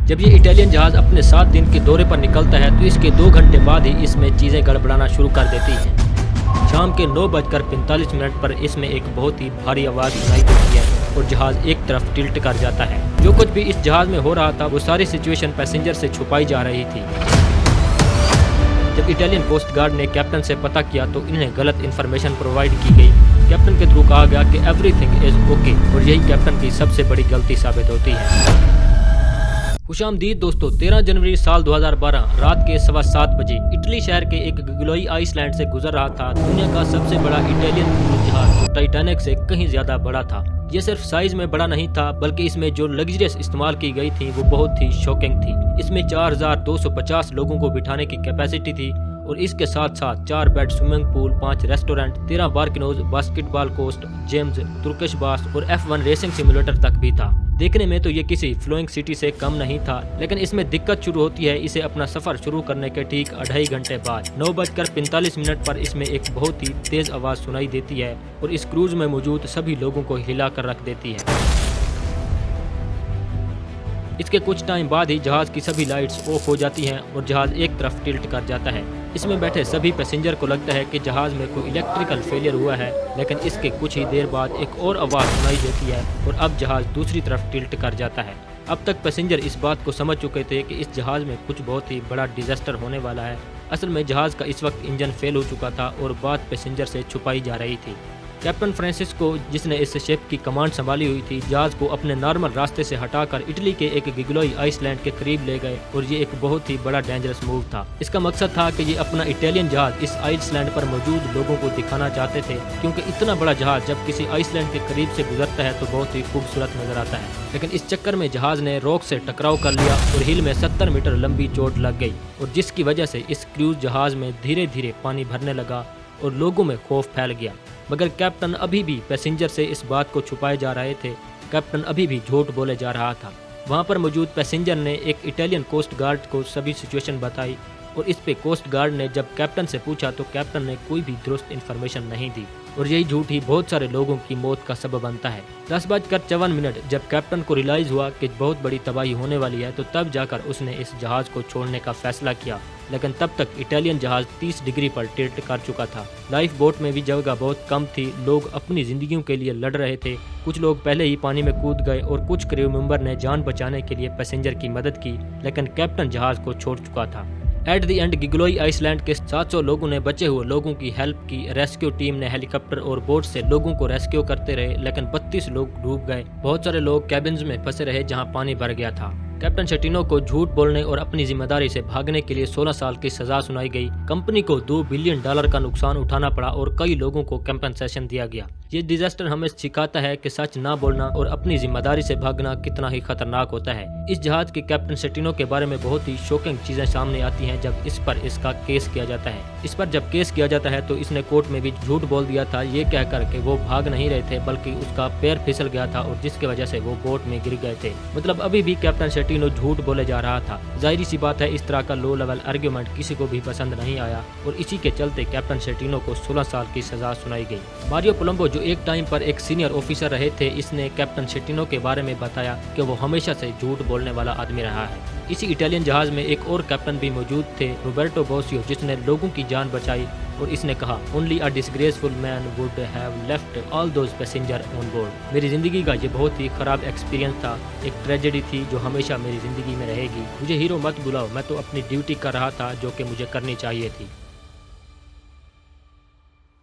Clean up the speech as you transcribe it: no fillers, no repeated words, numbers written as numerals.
जब ये इटालियन जहाज अपने 7 दिन के दौरे पर निकलता है तो इसके 2 घंटे बाद ही इसमें चीज़ें गड़बड़ाना शुरू कर देती हैं। शाम के 9:45 पर इसमें एक बहुत ही भारी आवाज़ सुनाई देती है और जहाज एक तरफ टिल्ट कर जाता है। जो कुछ भी इस जहाज में हो रहा था वो सारी सिचुएशन पैसेंजर से छुपाई जा रही थी। जब इटालियन कोस्ट गार्ड ने कैप्टन से पता किया तो इन्हें गलत इन्फॉर्मेशन प्रोवाइड की गई। कैप्टन के थ्रू कहा गया कि एवरीथिंग इज ओके और यही कैप्टन की सबसे बड़ी गलती साबित होती है। खुशामदीद दोस्तों, 13 जनवरी साल 2012 रात के 7:15 बजे इटली शहर के एक गिगलोई आइसलैंड से गुजर रहा था दुनिया का सबसे बड़ा इटालियन क्रूज जहाज जो टाइटैनिक से कहीं ज्यादा बड़ा था। ये सिर्फ साइज में बड़ा नहीं था बल्कि इसमें जो लग्जरियस इस्तेमाल की गई थी वो बहुत ही शॉकिंग थी। इसमें 4250 लोगों को बिठाने की कैपेसिटी थी और इसके साथ साथ 4 बेड, स्विमिंग पूल, 5 रेस्टोरेंट, 13 बारकिनोज, basketball courts, gyms, Turkish bath और F1 रेसिंग सिमुलेटर तक भी था। देखने में तो ये किसी फ्लोइंग सिटी से कम नहीं था, लेकिन इसमें दिक्कत शुरू होती है इसे अपना सफर शुरू करने के ठीक 2.5 घंटे बाद। 9:45 पर इसमें एक बहुत ही तेज आवाज सुनाई देती है और इस क्रूज में मौजूद सभी लोगों को हिला कर रख देती है। इसके कुछ टाइम बाद ही जहाज की सभी लाइट्स ऑफ हो जाती हैं और जहाज एक तरफ टिल्ट कर जाता है। इसमें बैठे सभी पैसेंजर को लगता है कि जहाज में कोई इलेक्ट्रिकल फेलियर हुआ है, लेकिन इसके कुछ ही देर बाद एक और आवाज़ सुनाई देती है और अब जहाज दूसरी तरफ टिल्ट कर जाता है। अब तक पैसेंजर इस बात को समझ चुके थे कि इस जहाज में कुछ बहुत ही बड़ा डिजास्टर होने वाला है। असल में जहाज का इस वक्त इंजन फेल हो चुका था और बात पैसेंजर से छुपाई जा रही थी। कैप्टन फ्रांसिस्को, जिसने इस शिप की कमांड संभाली हुई थी, जहाज को अपने नॉर्मल रास्ते से हटाकर इटली के एक गिगलोई आइसलैंड के करीब ले गए और ये एक बहुत ही बड़ा डेंजरस मूव था। इसका मकसद था कि ये अपना इटालियन जहाज इस आइसलैंड पर मौजूद लोगों को दिखाना चाहते थे, क्योंकि इतना बड़ा जहाज जब किसी आइसलैंड के करीब से गुजरता है तो बहुत ही खूबसूरत नजर आता है। लेकिन इस चक्कर में जहाज ने रॉक से टकराव कर लिया और हिल में 70 मीटर लंबी चोट लग गई और जिसकी वजह से इस क्रूज जहाज में धीरे धीरे पानी भरने लगा और लोगों में खौफ फैल गया। मगर कैप्टन अभी भी पैसेंजर से इस बात को छुपाए जा रहे थे। कैप्टन अभी भी झूठ बोले जा रहा था। वहां पर मौजूद पैसेंजर ने एक इटालियन कोस्ट गार्ड को सभी सिचुएशन बताई और इस पे कोस्ट गार्ड ने जब कैप्टन से पूछा तो कैप्टन ने कोई भी दुरुस्त इन्फॉर्मेशन नहीं दी और यही झूठ ही बहुत सारे लोगों की मौत का सबब बनता है। 10:54 जब कैप्टन को रियलाइज हुआ कि बहुत बड़ी तबाही होने वाली है तो तब जाकर उसने इस जहाज को छोड़ने का फैसला किया, लेकिन तब तक इटालियन जहाज 30 डिग्री पर टिल्ट कर चुका था। लाइफ बोट में भी जगह बहुत कम थी। लोग अपनी जिंदगियों के लिए लड़ रहे थे। कुछ लोग पहले ही पानी में कूद गए और कुछ क्रू मेंबर ने जान बचाने के लिए पैसेंजर की मदद की, लेकिन कैप्टन जहाज को छोड़ चुका था। एट द एंड गिगलोई आइसलैंड के 700 लोगों ने बचे हुए लोगों की हेल्प की। रेस्क्यू टीम ने हेलीकॉप्टर और बोट से लोगों को रेस्क्यू करते रहे, लेकिन 32 लोग डूब गए। बहुत सारे लोग कैबिन्स में फंसे रहे जहां पानी भर गया था। कैप्टन शेटिनो को झूठ बोलने और अपनी जिम्मेदारी से भागने के लिए 16 साल की सजा सुनाई गई। कंपनी को $2 बिलियन का नुकसान उठाना पड़ा और कई लोगों को कंपनसेशन दिया गया। ये डिजास्टर हमें सिखाता है कि सच ना बोलना और अपनी जिम्मेदारी से भागना कितना ही खतरनाक होता है। इस जहाज के कैप्टन शेटिनो के बारे में बहुत ही शॉकिंग चीजें सामने आती हैं जब इस पर इसका केस किया जाता है। इस पर जब केस किया जाता है तो इसने कोर्ट में भी झूठ बोल दिया था, ये कहकर कि वो भाग नहीं रहे थे बल्कि उसका पैर फिसल गया था और जिसकी वजह से वो बोट में गिर गए थे। मतलब अभी भी कैप्टन शेटिनो झूठ बोले जा रहा था। जाहिर सी बात है इस तरह का लो लेवल आर्ग्यूमेंट किसी को भी पसंद नहीं आया और इसी के चलते कैप्टन शेटिनो को 16 साल की सजा सुनाई गई। मारियो पोलम्बो, जो एक टाइम पर एक सीनियर ऑफिसर रहे थे, इसने कैप्टन शेटिनो के बारे में बताया कि वो हमेशा से झूठ बोलने वाला आदमी रहा है। इसी इटालियन जहाज में एक और कैप्टन भी मौजूद थे, रोबर्टो बोसियो, जिसने लोगों की जान बचाई और इसने कहा, only a disgraceful man would have left all those passenger on board. मेरी जिंदगी का ये बहुत ही खराब एक्सपीरियंस था, एक ट्रेजेडी थी जो हमेशा मेरी जिंदगी में रहेगी। मुझे हीरो मत बुलाओ, मैं तो अपनी ड्यूटी कर रहा था जो कि मुझे करनी चाहिए थी।